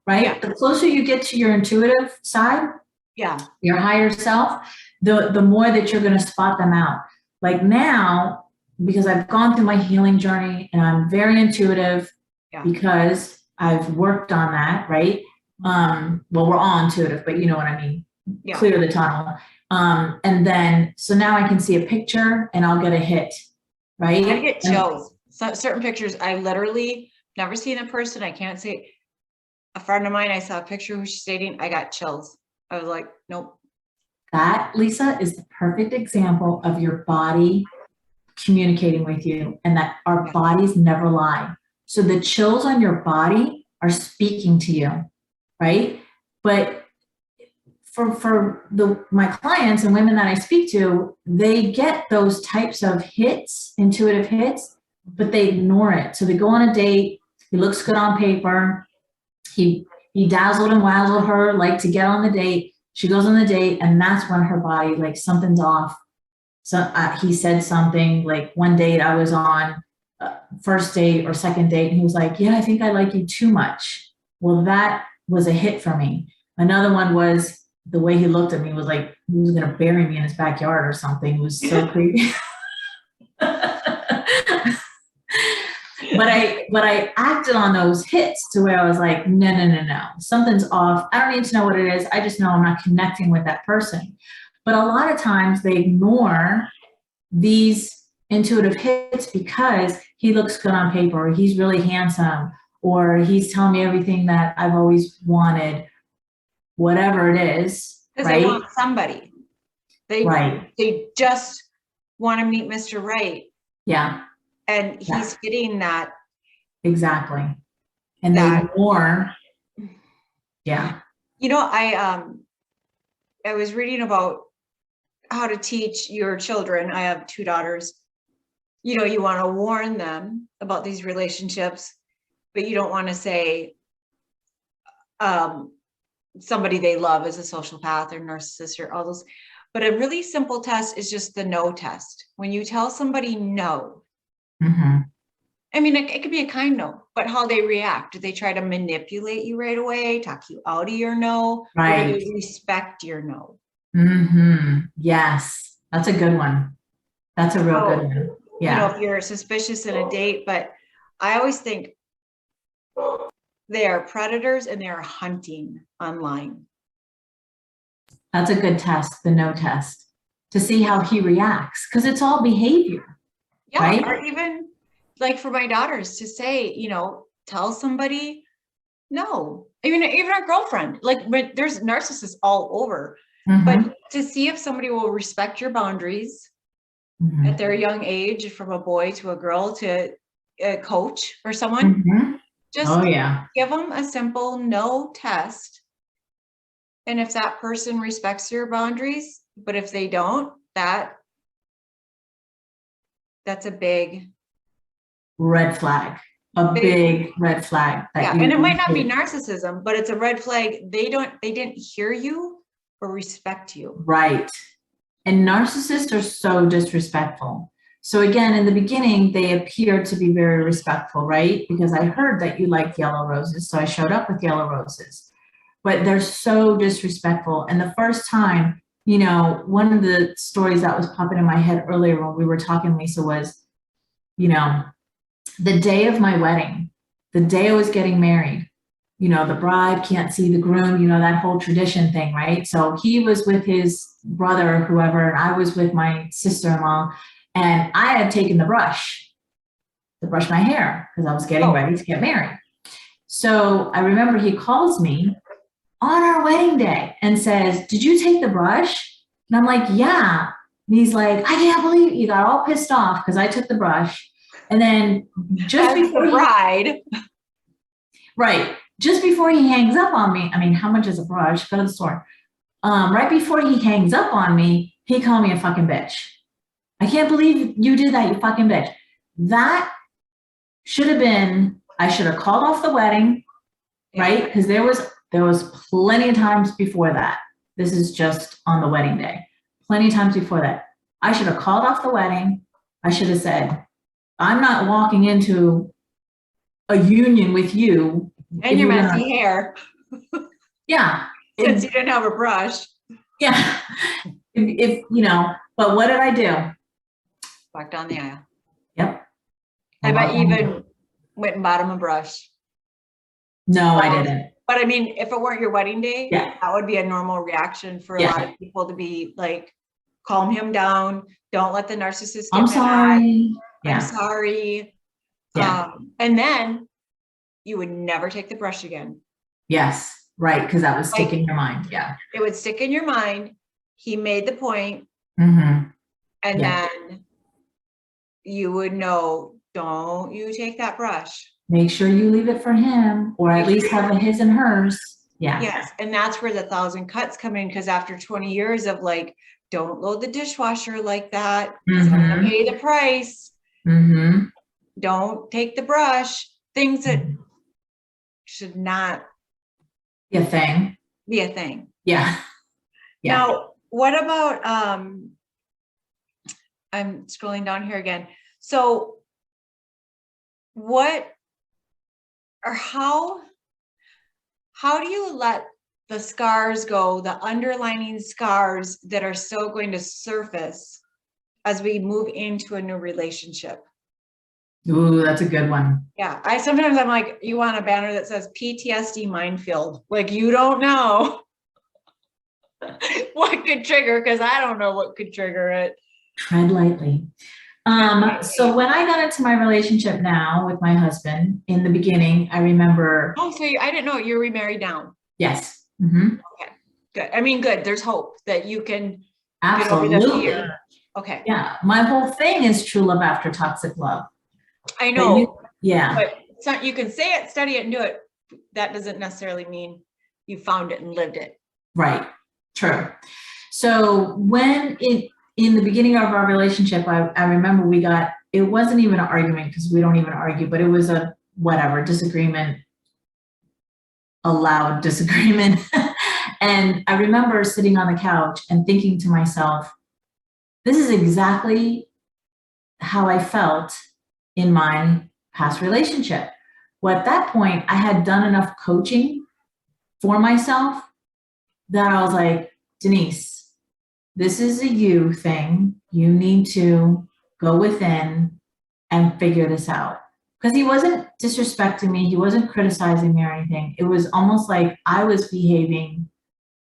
right? Yeah. The closer you get to your intuitive side, your higher self, the more that you're going to spot them out. Like now, because I've gone through my healing journey and I'm very intuitive because I've worked on that, right? Well, we're all intuitive, but you know what I mean? Yeah. Clear the tunnel. And then, so now I can see a picture and I'll get a hit, right? I get chills. So, certain pictures, I literally never seen a person. I can't say. A friend of mine, I saw a picture who she's dating. I got chills. I was like, nope. That, Lisa, is the perfect example of your body communicating with you and that our bodies never lie. So the chills on your body are speaking to you, right? But for my clients and women that I speak to, they get those types of hits, intuitive hits, but they ignore it. So they go on a date. He looks good on paper. He dazzled and wazzled her, like to get on the date. She goes on the date, and that's when her body, like something's off. So he said something like one date I was on, first date or second date, and he was like, yeah, I think I like you too much. Well, that was a hit for me. Another one was the way he looked at me was like he was going to bury me in his backyard or something. It was so creepy. But I acted on those hits to where I was like, no, something's off. I don't need to know what it is. I just know I'm not connecting with that person. But a lot of times they ignore these intuitive hits because he looks good on paper, or he's really handsome, or he's telling me everything that I've always wanted, whatever it is. Because right? They want somebody. They just want to meet Mr. Right. Yeah. And he's getting that. Exactly. And they ignore. Yeah. I was reading about how to teach your children. I have 2 daughters. You want to warn them about these relationships, but you don't want to say somebody they love is a sociopath or narcissist or all those. But a really simple test is just the no test. When you tell somebody no, I mean, it could be a kind no, but how they react. Do they try to manipulate you right away, talk you out of your no? Right. Or do they respect your no? Yes. That's a good one. That's a real good one. Yeah. If you're suspicious in a date, but I always think they are predators and they are hunting online. That's a good test, the no test, to see how he reacts, because it's all behavior. Yeah, right? Or even like for my daughters to say, tell somebody no. Even our girlfriend, like there's narcissists all over, but to see if somebody will respect your boundaries at their young age, from a boy to a girl to a coach or someone, just give them a simple no test. And if that person respects your boundaries, but if they don't, that's a big red flag, big red flag. And it might not be narcissism, but it's a red flag. They didn't hear you or respect you. Right. And narcissists are so disrespectful. So again, in the beginning, they appeared to be very respectful, right? Because I heard that you like yellow roses. So I showed up with yellow roses, but they're so disrespectful. And the first time, one of the stories that was popping in my head earlier when we were talking, Lisa, was, the day of my wedding, the day I was getting married, the bride can't see the groom, that whole tradition thing, right? So he was with his brother, whoever, and I was with my sister-in-law, and I had taken the brush to brush my hair because I was getting ready to get married. So I remember he calls me on our wedding day and says, did you take the brush? And I'm like, yeah. And he's like, I can't believe you got all pissed off because I took the brush. And then just before the bride. Right. just before he hangs up on me, I mean, how much is a brush? Go to the store. Right before he hangs up on me, he called me a fucking bitch. I can't believe you did that, you fucking bitch. That should have been, I should have called off the wedding, right? Because there was plenty of times before that. This is just on the wedding day. Plenty of times before that. I should have called off the wedding. I should have said, I'm not walking into a union with you. And your messy hair. Yeah. Since you didn't have a brush. Yeah. If you know, but what did I do? Walk down the aisle. Yep. I bet you even went and bought him a brush. No, I didn't. But I mean, if it weren't your wedding day, yeah, that would be a normal reaction for a lot of people to be like, calm him down. Don't let the narcissist get I'm sorry. I'm sorry. Yeah. And then you would never take the brush again. Yes. Right. Because that would stick in your mind. Yeah. It would stick in your mind. He made the point. Mm-hmm. And then you would know, don't you take that brush. Make sure you leave it for him, or at least have a his and hers. Yeah. Yes. And that's where the 1,000 cuts come in. Because after 20 years of like, don't load the dishwasher like that. Mm-hmm. I'm gonna pay the price. Mm-hmm. Don't take the brush. Things that should not be a thing. Yeah. Now, what about, I'm scrolling down here again. So what, or how do you let the scars go, the underlining scars that are still going to surface as we move into a new relationship? Ooh, that's a good one. Yeah. I'm like, you want a banner that says PTSD minefield. Like, you don't know what could trigger, because I don't know what could trigger it. Tread lightly. So when I got into my relationship now with my husband, in the beginning, I remember. Oh, so I didn't know you're remarried now. Yes. Mm-hmm. Okay, good. I mean, good. There's hope that you can absolutely get over the fear. Okay. Yeah. My whole thing is true love after toxic love. I know. But it's not, you can say it, study it, and do it. That doesn't necessarily mean you found it and lived it. Right. True. So when in the beginning of our relationship, I remember it wasn't even an argument, because we don't even argue, but it was a disagreement, a loud disagreement. And I remember sitting on the couch and thinking to myself, this is exactly how I felt in my past relationship. Well, at that point, I had done enough coaching for myself that I was like, Denise, this is a you thing. You need to go within and figure this out. Because he wasn't disrespecting me. He wasn't criticizing me or anything. It was almost like I was behaving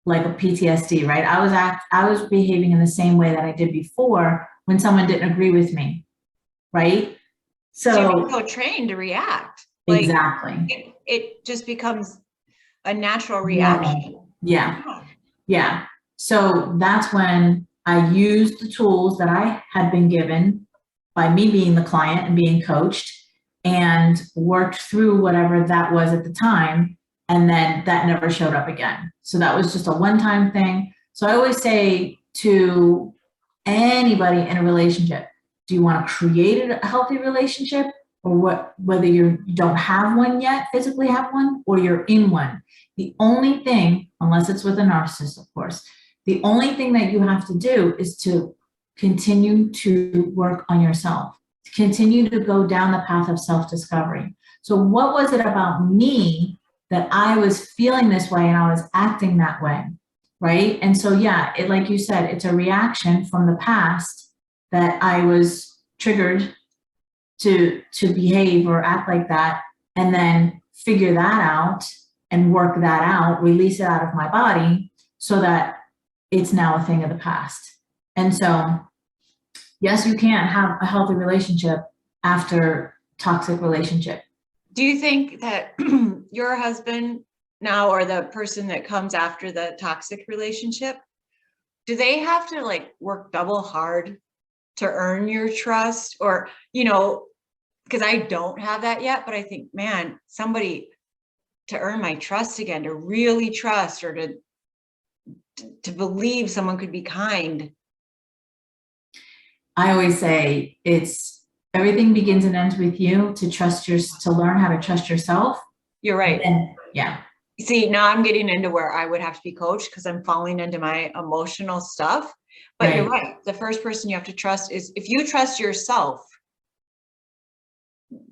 like a PTSD, right? I was behaving in the same way that I did before when someone didn't agree with me, right? So you're so trained to react. Exactly. It just becomes a natural reaction. Yeah. So that's when I used the tools that I had been given by me being the client and being coached, and worked through whatever that was at the time. And then that never showed up again. So that was just a one-time thing. So I always say to anybody in a relationship, do you want to create a healthy relationship, or whether you don't have one yet, physically have one, or you're in one? The only thing, unless it's with a narcissist, of course, the only thing that you have to do is to continue to work on yourself, to continue to go down the path of self-discovery. So what was it about me that I was feeling this way and I was acting that way, right? And so, like you said, it's a reaction from the past that I was triggered to behave or act like that, and then figure that out and work that out, release it out of my body so that it's now a thing of the past. And so, yes, you can have a healthy relationship after toxic relationship. Do you think that your husband now, or the person that comes after the toxic relationship, do they have to like work double hard to earn your trust? Or, because I don't have that yet, but I think, man, somebody to earn my trust again, to really trust, or to believe someone could be kind? I always say everything begins and ends with you. To learn how to trust yourself. You're right. And yeah. See, now I'm getting into where I would have to be coached because I'm falling into my emotional stuff. But Right. You're right. The first person you have to trust is, if you trust yourself,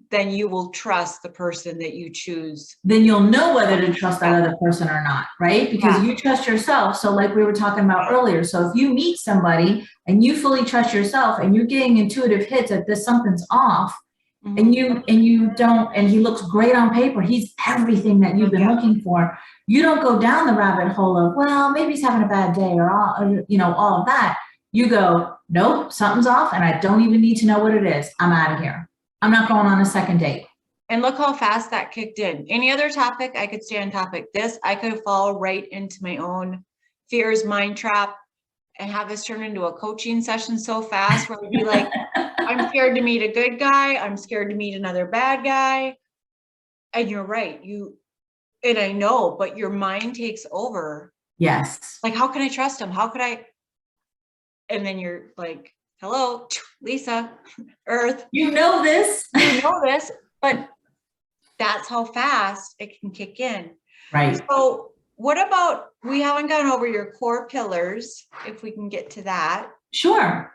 then you will trust the person that you choose. Then you'll know whether to trust that other person or not, right? Because you trust yourself. So like we were talking about earlier, so if you meet somebody and you fully trust yourself and you're getting intuitive hits that something's off, and you don't, and he looks great on paper, he's everything that you've been looking for, you don't go down the rabbit hole of, well, maybe he's having a bad day or all of that. You go, nope, something's off and I don't even need to know what it is. I'm out of here. I'm not going on a second date. And look how fast that kicked in. Any other topic, I could stay on topic. This, I could fall right into my own fears, mind trap, and have this turn into a coaching session so fast where I'd be like, I'm scared to meet a good guy. I'm scared to meet another bad guy. And you're right. And I know, but your mind takes over. Yes. Like, how can I trust him? How could I? And then you're like, hello, Lisa, Earth. You know this. You know this, but that's how fast it can kick in. Right. So what about, we haven't gone over your core pillars, if we can get to that. Sure.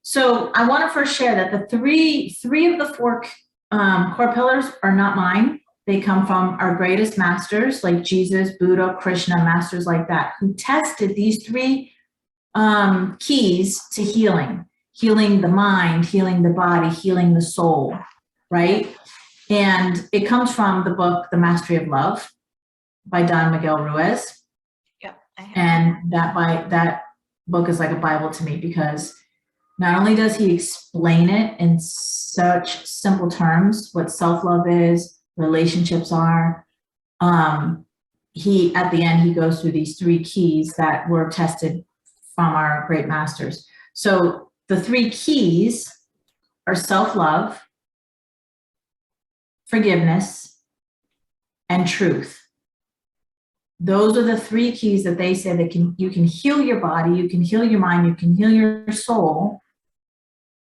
So I want to first share that the three of the four core pillars are not mine. They come from our greatest masters like Jesus, Buddha, Krishna, masters like that, who tested these three keys to healing the mind, healing the body, healing the soul, right? And it comes from the book, The Mastery of Love by Don Miguel Ruiz. Yeah. And that book is like a Bible to me, because not only does he explain it in such simple terms, what self-love is, relationships are, at the end, he goes through these three keys that were tested from our great masters. So the three keys are self-love, forgiveness, and truth. Those are the three keys that they say that you can heal your body, you can heal your mind, you can heal your soul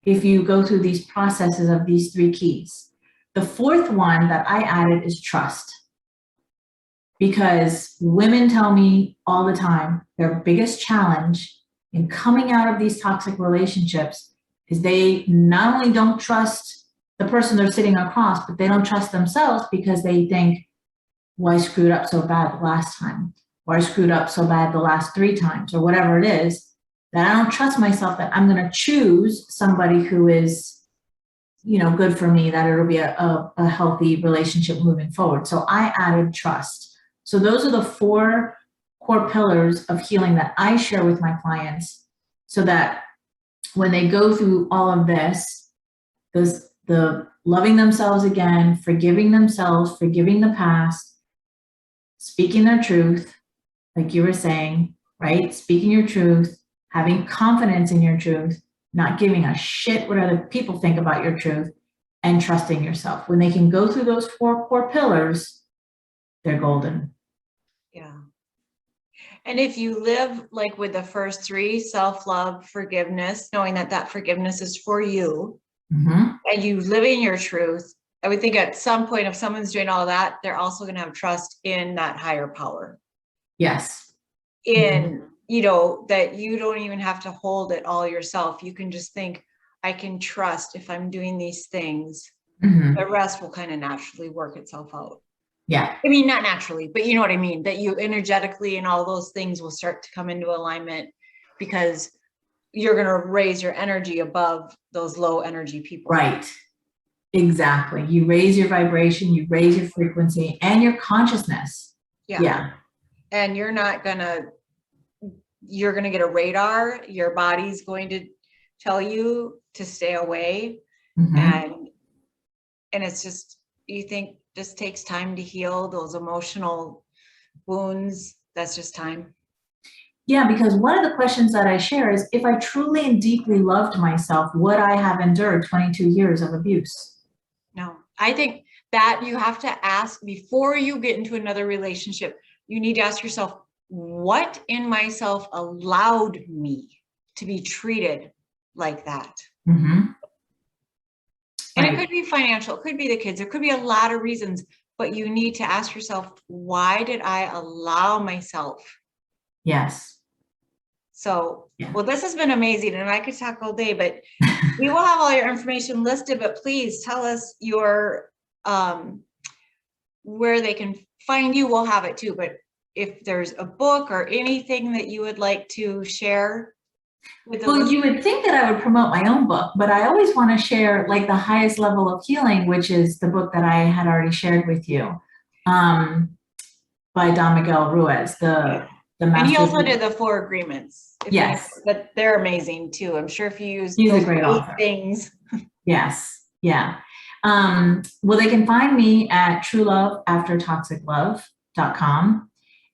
if you go through these processes of these three keys. The fourth one that I added is trust. Because women tell me all the time, their biggest challenge in coming out of these toxic relationships is they not only don't trust the person they're sitting across, but they don't trust themselves, because they think, well, I screwed up so bad the last time, or I screwed up so bad the last 3 times, or whatever it is, that I don't trust myself that I'm going to choose somebody who is, good for me, that it'll be a healthy relationship moving forward. So I added trust. So those are the 4 core pillars of healing that I share with my clients, so that when they go through all of this, the loving themselves again, forgiving themselves, forgiving the past, speaking their truth, like you were saying, right? Speaking your truth, having confidence in your truth, not giving a shit what other people think about your truth, and trusting yourself. When they can go through those 4 core pillars, they're golden. Yeah. And if you live like with the first 3, self-love, forgiveness, knowing that forgiveness is for you, and you live in your truth, I would think at some point, if someone's doing all that, they're also going to have trust in that higher power. Yes. In, that you don't even have to hold it all yourself. You can just think, I can trust if I'm doing these things, the rest will kind of naturally work itself out. Yeah. I mean, not naturally, but you know what I mean? That you energetically and all those things will start to come into alignment, because you're going to raise your energy above those low energy people. Right. Exactly. You raise your vibration, you raise your frequency and your consciousness. Yeah. And you're going to get a radar. Your body's going to tell you to stay away. And it's just, you think just takes time to heal those emotional wounds. That's just time. Yeah, because one of the questions that I share is, if I truly and deeply loved myself, would I have endured 22 years of abuse? No, I think that you have to ask before you get into another relationship. You need to ask yourself, what in myself allowed me to be treated like that? Mm-hmm. And Right. it could be financial, it could be the kids, it could be a lot of reasons, but you need to ask yourself, why did I allow myself? Yes. So, Yeah. well, this has been amazing, and I could talk all day, but we will have all your information listed, but please tell us your, where they can find you. We'll have it too, but if there's a book or anything that you would like to share with the Well, you would think that I would promote my own book, but I always want to share like the highest level of healing, which is the book that I had already shared with you, by Don Miguel Ruiz, the master. And he also did the 4 agreements. Yes. But they're amazing too. I'm sure if you use He's those a great 8 author. things. Yes. Yeah. Well, they can find me at trueloveaftertoxiclove.com.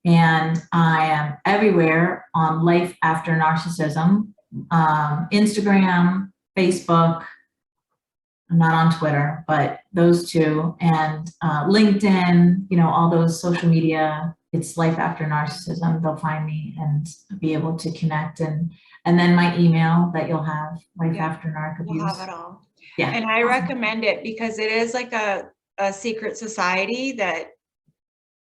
And I am everywhere on Life After Narcissism, Instagram, Facebook. I'm not on Twitter, but those 2, and LinkedIn, you know, all those social media. It's Life After Narcissism. They'll find me and be able to connect. And then my email that you'll have, Life After Narc Abuse. We'll have it all. Yeah. And I recommend it because it is like a secret society that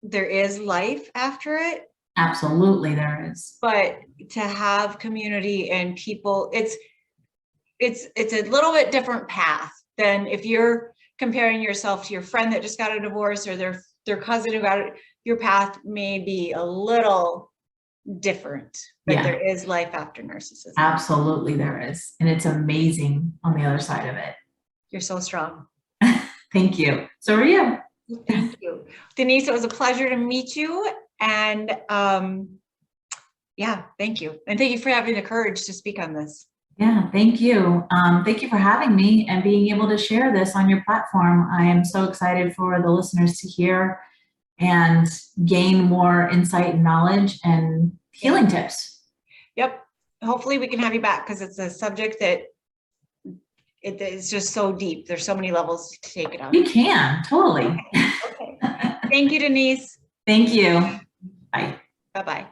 there is life after it. Absolutely, there is. But to have community and people, it's a little bit different path than if you're comparing yourself to your friend that just got a divorce or their cousin who got it. Your path may be a little different, but there is life after narcissism. Absolutely, there is. And it's amazing on the other side of it. You're so strong. Thank you. So are you. Thank you. Denise, it was a pleasure to meet you. And yeah, thank you. And thank you for having the courage to speak on this. Yeah, thank you. Thank you for having me and being able to share this on your platform. I am so excited for the listeners to hear and gain more insight and knowledge and healing tips. Yep. Hopefully we can have you back because it's a subject that it is just so deep. There's so many levels to take it on. You can, totally. Okay. Thank you, Denise. Thank you. Bye. Bye-bye.